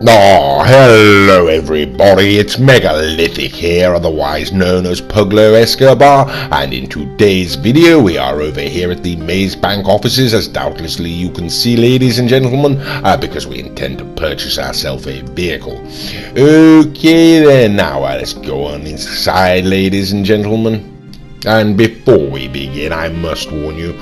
Oh, hello everybody, it's Megalithic here, otherwise known as Puglo Escobar, and in today's video we are over here at the Maze Bank offices, as doubtlessly you can see, ladies and gentlemen, because we intend to purchase ourselves a vehicle. Okay then, now let's go on inside, ladies and gentlemen. And before we begin, I must warn you,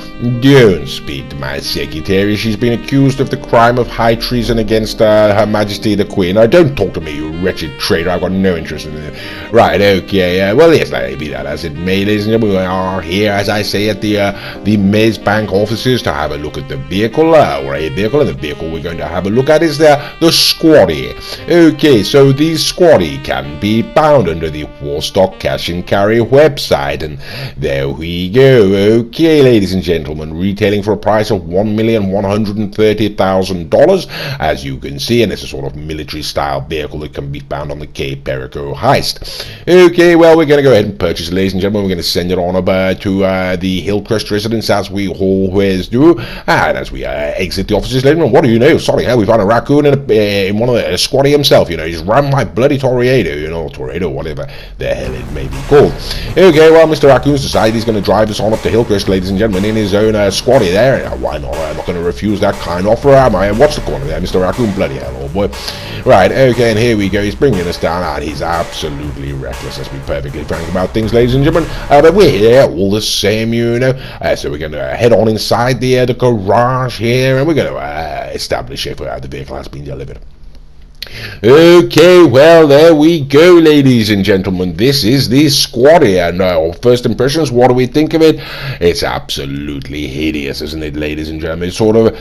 don't speak to my secretary. She's been accused of the crime of high treason against Her Majesty the Queen. Don't talk to me, you wretched traitor. I've got no interest in it. Right, okay, well, yes, let it be that as it may, ladies and gentlemen. We are here, as I say, at the Maze Bank offices to have a look at the vehicle, or a vehicle, and the vehicle we're going to have a look at is the Squaddie. Okay, so the Squaddie can be found under the Warstock Cash and Carry website, and there we go. Okay, ladies and gentlemen, retailing for a price of $1,130,000, as you can see, and it's a sort of military-style vehicle that can be found on the Cape Perico heist. Okay, well, we're going to go ahead and purchase it, ladies and gentlemen. We're going to send it on over to the Hillcrest residence, as we always do. And as we exit the offices, ladies and gentlemen, what do you know? Sorry, we found a raccoon in one of the Squaddie himself. You know, he's rammed my bloody Tornado, whatever the hell it may be called. Okay, well, Mr. Raccoon's decided he's going to drive us on up to Hillcrest, ladies and gentlemen, in his own Squaddie there. Why not? I'm not going to refuse that kind offer, am I? What's the corner there, Mr. Raccoon? Bloody hell, old boy. Right, okay, and here we go. He's bringing us down, and he's absolutely reckless. Let's be perfectly frank about things, ladies and gentlemen. But we're here all the same, you know. So we're going to head on inside the garage here, and we're going to establish if the vehicle has been delivered. Okay, well, there we go, ladies and gentlemen. This is the Squaddie, and first impressions, what do we think of it? It's absolutely hideous, isn't it, ladies and gentlemen? It sort of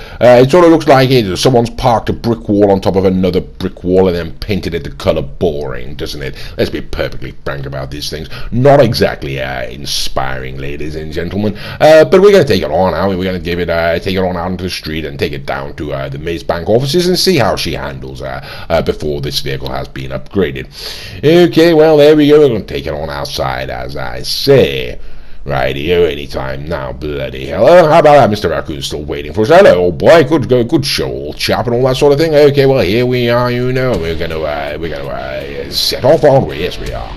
looks like someone's parked a brick wall on top of another brick wall and then painted it the color boring, doesn't it? Let's be perfectly frank about these things. Not exactly inspiring, ladies and gentlemen. But we're going to take it on out. We're going to give it, take it on out into the street and take it down to the Maze Bank offices and see how she handles before this vehicle has been upgraded. Okay, well, there we go. We're going to take it on outside, as I say. Rightio, anytime now, bloody hell. How about that, Mr. Raccoon's still waiting for us? Hello, old boy. Good show, old chap, and all that sort of thing. Okay, well, here we are, you know. We're gonna set off, aren't we? Yes, we are.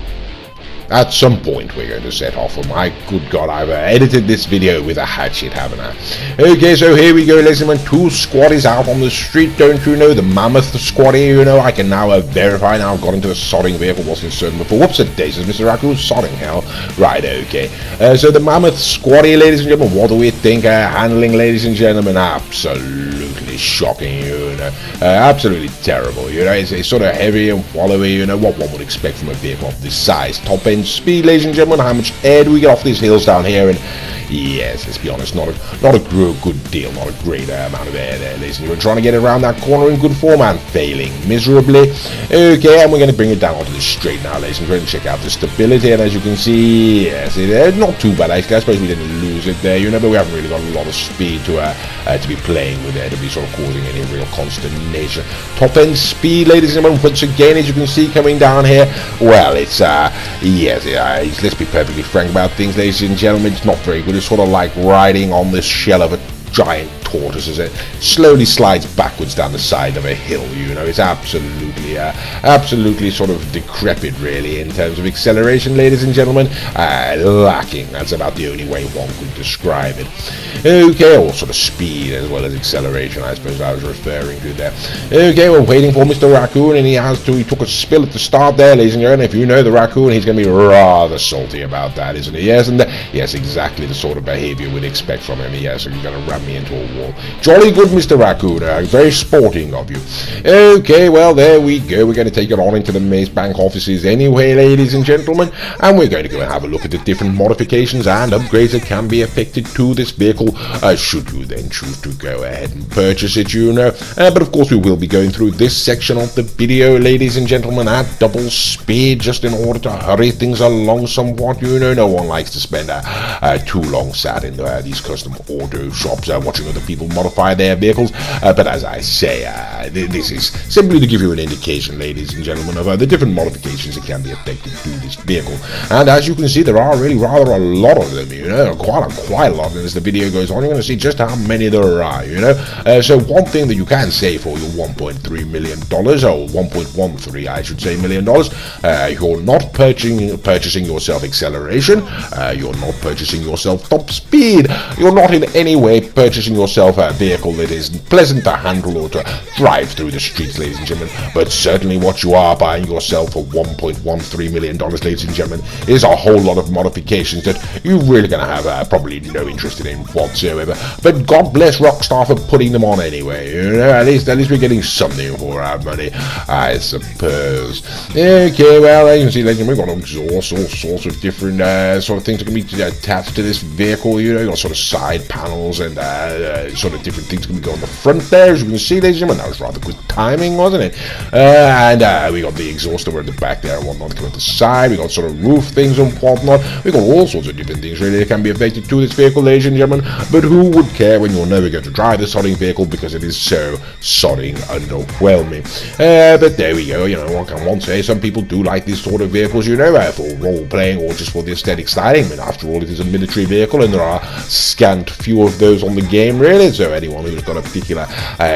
At some point we're going to set off. For my good God, I've edited this video with a hatchet, haven't I? Okay, so here we go, ladies and gentlemen. Two Squaddies out on the street, don't you know? The Mammoth Squaddie, you know. I can now verify now I've got into the sodding vehicle, wasn't certain before. Whoops a daisies, Mr. Raccoon, sodding hell. Right, okay. So the Mammoth Squaddie, ladies and gentlemen, what do we think? Handling, ladies and gentlemen, absolutely shocking, you know. Absolutely terrible, you know. It's sort of heavy and wallowy, you know, what one would expect from a vehicle of this size. Top end speed, ladies and gentlemen. How much air do we get off these hills down here? And yes, let's be honest, not a good deal, not a great amount of air there, ladies and gentlemen. Trying to get around that corner in good form and failing miserably. Okay, and we're going to bring it down onto the straight now, ladies and gentlemen. Check out the stability, and as you can see, yes, it's not too bad actually. I suppose we didn't lose it there, you know, but we haven't really got a lot of speed to be playing with there, to be sort of causing any real consternation. Top end speed, ladies and gentlemen, once again, as you can see coming down here, well, it's yes, let's be perfectly frank about things, ladies and gentlemen. It's not very good. It's sort of like riding on the shell of a giant tortoise as it slowly slides backwards down the side of a hill, you know. It's absolutely sort of decrepit, really, in terms of acceleration, ladies and gentlemen. Lacking. That's about the only way one could describe it. Okay, or sort of speed as well as acceleration, I suppose I was referring to there. Okay, we're waiting for Mr. Raccoon, and he took a spill at the start there, ladies and gentlemen. If you know the Raccoon, he's going to be rather salty about that, isn't he? Yes, and yes, exactly the sort of behavior we'd expect from him. Yes, so you're going to ram me into a wall. Jolly good, Mr. Raccoon. Very sporting of you. Okay, well, there we go. We're going to take it on into the Maze Bank offices anyway, ladies and gentlemen, and we're going to go and have a look at the different modifications and upgrades that can be affected to this vehicle, should you then choose to go ahead and purchase it, you know. But of course, we will be going through this section of the video, ladies and gentlemen, at double speed, just in order to hurry things along somewhat, you know. No one likes to spend too long sat in these custom auto shops watching other people people modify their vehicles, but as I say, this is simply to give you an indication, ladies and gentlemen, of the different modifications that can be affected to this vehicle. And as you can see, there are really rather a lot of them, you know, quite a lot. And as the video goes on, you're going to see just how many there are, you know. So one thing that you can say for your $1.3 million, or $1.13, I should say, $million, you're not purchasing yourself acceleration, you're not purchasing yourself top speed, you're not in any way purchasing yourself a vehicle that is pleasant to handle or to drive through the streets, ladies and gentlemen. But certainly what you are buying yourself for $1.13 million, ladies and gentlemen, is a whole lot of modifications that you're really going to have probably no interest in whatsoever. But God bless Rockstar for putting them on anyway. You know, at least we're getting something for our money, I suppose. Okay, well, as you can see, ladies and gentlemen, we've got exhaust, all sorts of different sort of things that can be attached to this vehicle. You know, you've got sort of side panels and sort of different things that can go on the front there. As you can see, ladies and gentlemen, that was rather good timing, wasn't it? And we got the exhaust over at the back there and whatnot coming at the side. We got sort of roof things and whatnot. We got all sorts of different things really that can be affected to this vehicle, ladies and gentlemen. But who would care when you're never going to drive the sodding vehicle because it is so sodding underwhelming? But there we go. You know, what can one say? Some people do like these sort of vehicles, you know, for role playing or just for the aesthetic styling. I mean, after all, it is a military vehicle, and there are scant few of those on the game, really. So anyone who's got a particular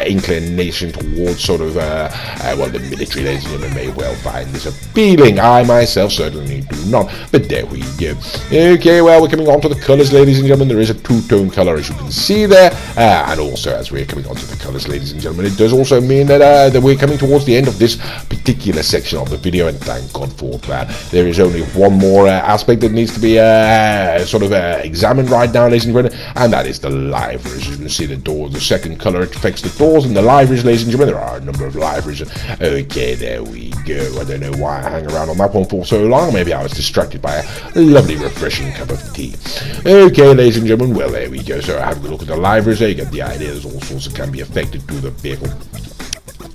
inclination towards sort of well, the military, ladies and gentlemen, may well find this appealing. I myself certainly do not, but there we go. Okay, well, we're coming on to the colours, ladies and gentlemen. There is a two-tone colour, as you can see there, and also as we're coming on to the colours, ladies and gentlemen, it does also mean that we're coming towards the end of this particular section of the video, and thank God for that. There is only one more aspect that needs to be sort of examined right now, ladies and gentlemen, and that is the liveries. You can see the doors, the second colour affects the doors, and the liveries, ladies and gentlemen, there are a number of liveries. Okay, there we go. I don't know why I hang around on that one for so long. Maybe I was distracted by a lovely, refreshing cup of tea. Okay, ladies and gentlemen, well, there we go. So have a look at the liveries there. You get the idea. There's all sorts that can be affected to the vehicle.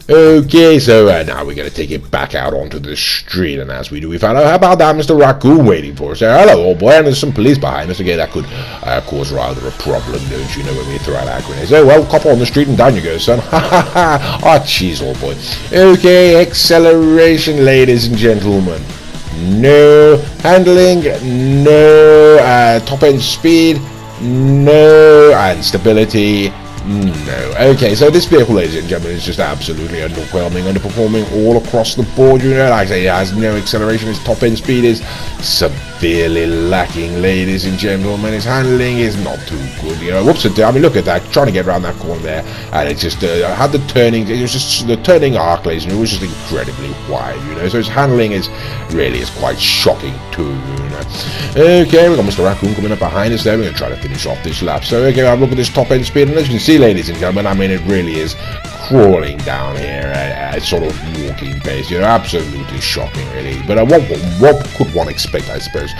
Okay, so now we're going to take it back out onto the street, and as we do, we find out, how about that Mr. Raccoon waiting for us there? Hello, old boy, and there's some police behind us. Again, that could cause rather a problem, don't you know, when we throw out our grenades. Oh, well, cop on the street and down you go, son. Ha ha ha. Oh, jeez, old boy. Okay, acceleration, ladies and gentlemen. No. Handling, no. Top end speed, no. And stability, no. Okay, so this vehicle, ladies and gentlemen, is just absolutely underwhelming, underperforming all across the board. You know, like I say, it has no acceleration. Its top end speed is severely lacking, ladies and gentlemen. Its handling is not too good. You know, whoops! I mean, look at that, trying to get around that corner there, and it just had the turning. It was just the turning arc, ladies and gentlemen, was just incredibly wide. You know, so its handling is really quite shocking too. You know. Okay, we've got Mr. Raccoon coming up behind us there. We're going to try to finish off this lap. So okay, have a look at this top end speed, and as you can see, ladies and gentlemen, I mean, it really is crawling down here at sort of walking pace. You know, absolutely shocking, really. But what could one expect, I suppose,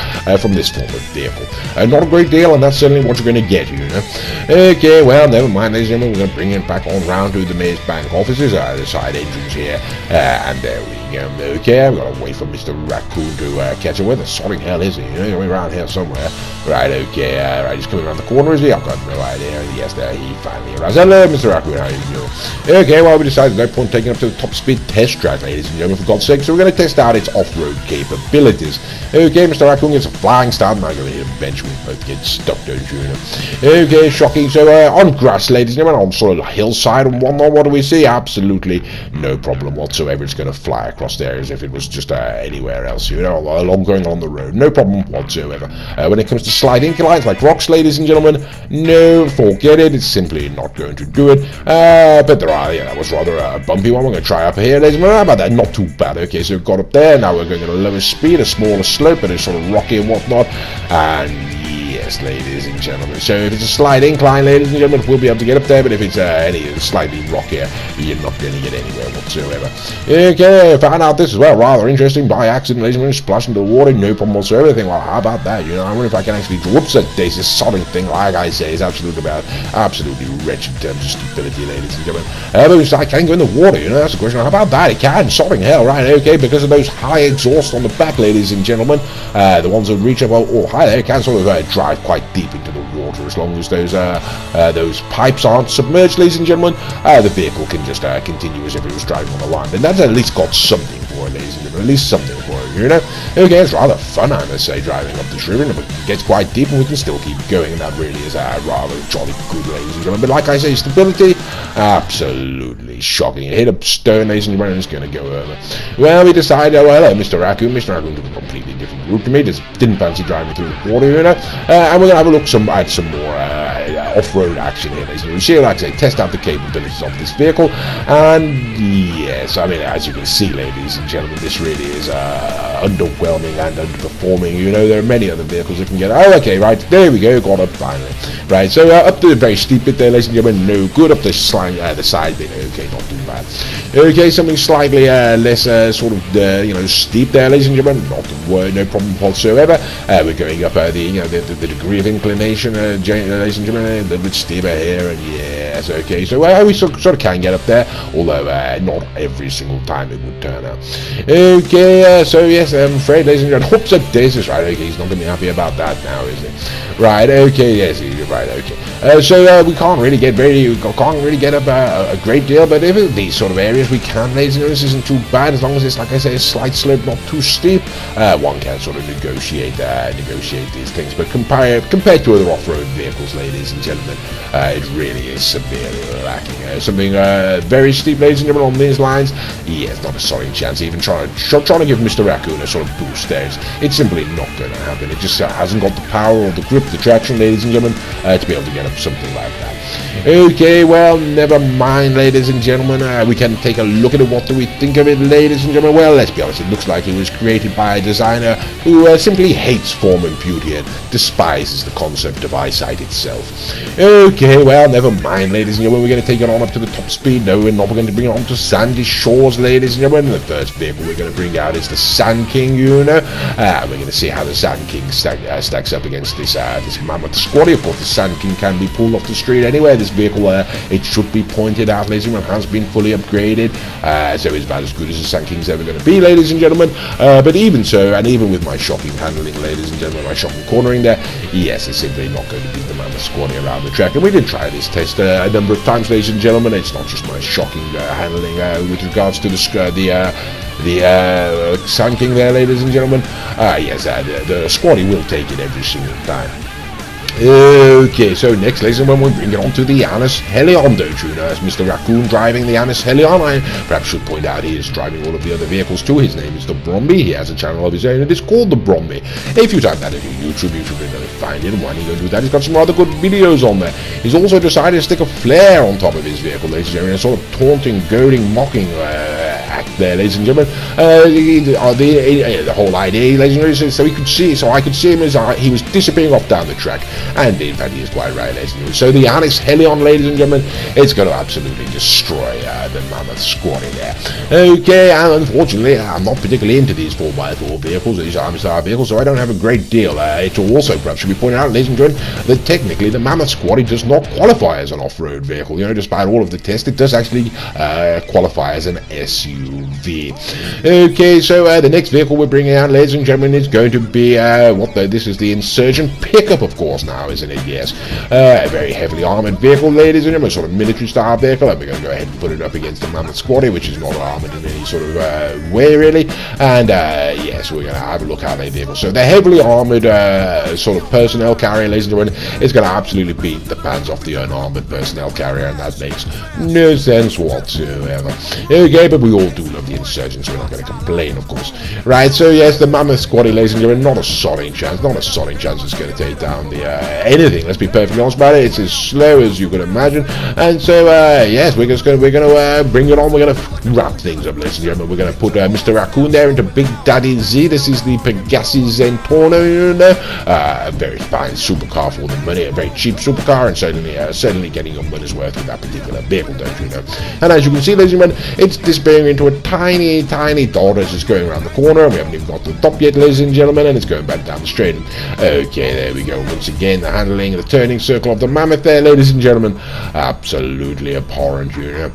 from this form of vehicle? Not a great deal, and that's certainly what you're going to get, you know. Okay, well, never mind, ladies and gentlemen. We're going to bring it back on round to the Mayor's Bank offices, the side entrance here, and there we go. Okay, I've got to wait for Mr. Raccoon to catch up. Where the sodding hell is he? You know, he's around here somewhere. Right, okay, right, he's coming around the corner, is he? I've got no idea. Yes, there he finally arrives. Hello, Mr. Raccoon, how are you doing? Okay, well, we decided no point taking up to the top speed test track, ladies and gentlemen, for God's sake, so we're going to test out its off-road capabilities. Okay, Mr. Raccoon gets a flying start, and I'm going to hit a bench. We both get stuck, don't you know? Okay, shocking. So, on grass, ladies and gentlemen, on sort of hillside and whatnot, what do we see? Absolutely no problem whatsoever. It's going to fly across there as if it was just anywhere else, you know, going on the road. No problem whatsoever. When it comes to slide inclines like rocks, ladies and gentlemen, no, forget it. It's simply not going to do it. But there are, yeah, that was rather a bumpy one. We're going to try up here, ladies and gentlemen. How about that? Not too bad. Okay, so we've got up there. Now we're going at a lower speed, a smaller slope, but it's sort of rocky and whatnot. And yes, ladies and gentlemen. So if it's a slight incline, ladies and gentlemen, we'll be able to get up there. But if it's any slightly rockier, you're not going to get anywhere whatsoever. Okay, found out this as well. Rather interesting. By accident, ladies and gentlemen, splash into the water. No problem whatsoever. I think, well, how about that? You know, I wonder if I can actually. Whoops! This sodding thing, like I say, is absolutely wretched in terms of stability, ladies and gentlemen. But I can go in the water. You know, that's the question. How about that? It can. Sodding hell, right? Okay, because of those high exhausts on the back, ladies and gentlemen, the ones that reach up. Oh, hi there. It can sort of drive quite deep into the water. As long as those pipes aren't submerged, ladies and gentlemen, the vehicle can just continue as if it was driving on the land. And that's at least got something for it, ladies and gentlemen, at least something for it, you know. Okay, it's rather fun, I must say, driving up this river, but it gets quite deep and we can still keep going, and that really is rather jolly good, ladies and gentlemen. But like I say, stability, absolutely shocking. It hit a stone, ladies and gentlemen, and it's going to go over. Well, we decided, well, Mr. Raccoon took a completely different route to me, just didn't fancy driving through the water, you know, and we're going to have a look at some more off-road action here, ladies and gentlemen. See, like I say, test out the capabilities of this vehicle, and yes, I mean, as you can see, ladies and gentlemen, this really is underwhelming and underperforming. You know, there are many other vehicles that can get. Oh, okay, right, there we go, got up finally. Right, so up to the very steep bit there, ladies and gentlemen, no good. Up the side bit, okay, not too bad. Okay, something slightly less sort of steep there, ladies and gentlemen, no problem whatsoever. We're going up the degree of inclination, ladies and gentlemen, a little bit steeper here, and yes, okay, so we sort of can get up there, although not every single time it would turn out. Okay, so yes, I'm afraid, ladies and gentlemen, oops, this is right. Okay, he's not going to be happy about that now, is he? Right, okay, yes, you're right, okay. So we can't really get up a great deal, but if it's these sort of areas we can, ladies and gentlemen, this isn't too bad, as long as it's, like I say, a slight slope, not too steep. One can sort of negotiate these things, but compared to other off-road vehicles, ladies and gentlemen, it really is severely lacking. Something very steep, ladies and gentlemen, on these lines, yes, not a solid chance. Even trying to give Mr. Raccoon a sort of boost there, it's simply not going to happen. It just hasn't got the power or the grip, the traction, ladies and gentlemen, to be able to get up something like that. Okay, well, never mind, ladies and gentlemen. We can take a look at it. What do we think of it, ladies and gentlemen? Well, let's be honest, it looks like it was created by a designer who simply hates form and beauty and despises the concept of eyesight itself. Okay, well, never mind, ladies and gentlemen. We're going to take it on up to the top speed. No, we're not. We're going to bring it on to sandy shores, ladies and gentlemen. The first vehicle we're going to bring out is the Sand King, you know. We're going to see how the Sand King stacks up against this Mammoth Squaddie. Of course, the Sand King can be pulled off the street anywhere. This vehicle, it should be pointed out, ladies and gentlemen, has been fully upgraded, so it's about as good as the Sand King's ever going to be, ladies and gentlemen. But even so, and even with my shocking handling, ladies and gentlemen, my shocking cornering there, yes, it's simply not going to beat the Mammoth Squaddie around the track. And we did try this test a number of times, ladies and gentlemen. It's not just my shocking handling with regards to the Sand King there, ladies and gentlemen. Yes, the Squaddie will take it every single time. Okay, so next, ladies and gentlemen, we bring it on to the Annis Helion, don't you know, as Mr. Raccoon driving the Annis Helion. I perhaps should point out he is driving all of the other vehicles too. His name is the Bromby. He has a channel of his own, and it's called the Bromby. If you type that into YouTube, you should be able to find it. Why don't you go do that? He's got some rather good videos on there. He's also decided to stick a flare on top of his vehicle, ladies and gentlemen, a sort of taunting, goading, mocking act there, ladies and gentlemen. The whole idea, ladies and gentlemen, so I could see him as he was disappearing off down the track. And in fact, he is quite right, ladies and gentlemen. So the Annis Helion, ladies and gentlemen, it's going to absolutely destroy the Mammoth Squaddie there. Okay, and unfortunately, I'm not particularly into these 4x4 vehicles, these Army-style vehicles, so I don't have a great deal. It also perhaps should be pointed out, ladies and gentlemen, that technically the Mammoth Squaddie does not qualify as an off-road vehicle. You know, despite all of the tests, it does actually qualify as an SUV. Okay, so the next vehicle we're bringing out, ladies and gentlemen, is going to be this is the Insurgent Pickup, of course, now, isn't it? Yes. A very heavily armoured vehicle, ladies and gentlemen, a sort of military-style vehicle, and we're going to go ahead and put it up against the Mammoth Squaddie, which is not armoured in any sort of way, really. And yes, we're going to have a look at that vehicle. So the heavily armoured sort of personnel carrier, ladies and gentlemen, is going to absolutely beat the pants off the unarmoured personnel carrier, and that makes no sense whatsoever. Okay, but we all do love the Insurgents, so we're not going to complain, of course. Right, so yes, the Mammoth Squaddie, ladies and gentlemen, not a solid chance it's going to take down the anything. Let's be perfectly honest about it. It's as slow as you can imagine, and so yes, we're going to bring it on. We're going to wrap things up, ladies and gentlemen. We're going to put Mr. Raccoon there into Big Daddy Z. This is the Pegassi Zentorno, you know, a very fine supercar for the money, a very cheap supercar, and certainly getting your money's worth with that particular vehicle, don't you know? And as you can see, ladies and gentlemen, it's disappearing into a tiny dot as it's going around the corner. We haven't even got to the top yet, ladies and gentlemen, and it's going back down the straight. Okay, there we go. Once again, the handling, the turning circle of the Mammoth there, ladies and gentlemen, absolutely abhorrent, you know.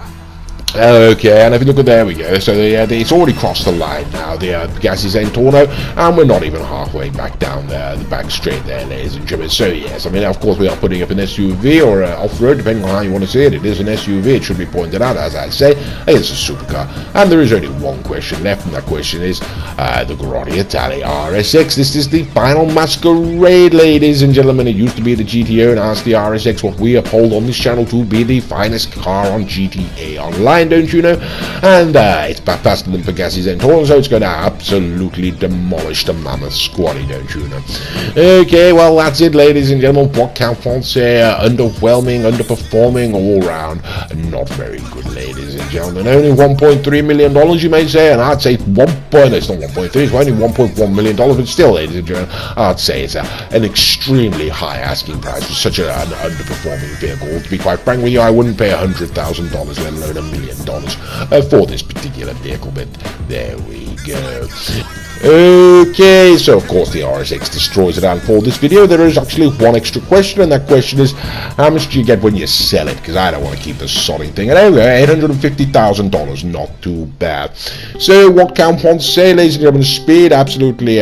Okay, and if you look at, there we go, so it's already crossed the line now, the Pegassi Zentorno, and we're not even halfway back down there, the back straight there, ladies and gentlemen. So yes, I mean, of course we are putting up an SUV, or off-road, depending on how you want to see it. It is an SUV, it should be pointed out, as I say. It's a supercar, and there is only one question left, and that question is the Grotti Italia RSX. This is the final masquerade, ladies and gentlemen. It used to be the GTO, and as the RSX, what we uphold on this channel to be the finest car on GTA Online, don't you know? And it's faster than Pegassi Zentorno, so it's going to absolutely demolish the Mammoth Squaddie, don't you know? Okay, well, that's it, ladies and gentlemen. What can one say? Underwhelming, underperforming, all round not very good, ladies and gentlemen. Only $1.3 million, you may say, and I'd say it's not 1.3, it's only $1.1 million, but still, ladies and gentlemen, I'd say it's an extremely high asking price for such an underperforming vehicle. To be quite frank with you, I wouldn't pay $100,000, let alone $1 million for this particular vehicle, but there we go. Okay, so of course the RSX destroys it, and for this video there is actually one extra question, and that question is, how much do you get when you sell it? Because I don't want to keep this sodding thing. And anyway, $850,000, not too bad. So what can one say, ladies and gentlemen? Speed, absolutely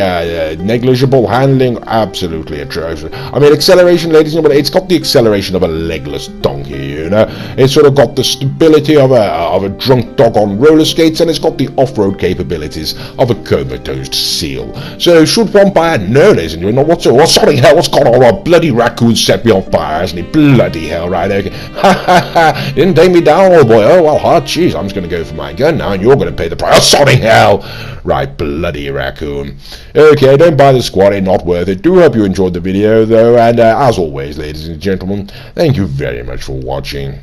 negligible. Handling, absolutely atrocious. I mean, acceleration, ladies and gentlemen, it's got the acceleration of a legless donkey, you know. It's sort of got the stability of a drunk dog on roller skates, and it's got the off-road capabilities of a comatose seal. So should one buy it? No, ladies and gentlemen. What's sorry hell? What's gone on? A bloody raccoon set me on fire, hasn't he? Bloody hell, right? Okay. Ha ha ha! Didn't take me down, old boy. Oh well, hard cheese. I'm just going to go for my gun now, and you're going to pay the price. Oh, sorry hell! Right, bloody raccoon. Okay, don't buy the Squaddie. Not worth it. Do hope you enjoyed the video, though, and as always, ladies and gentlemen, thank you very much for watching.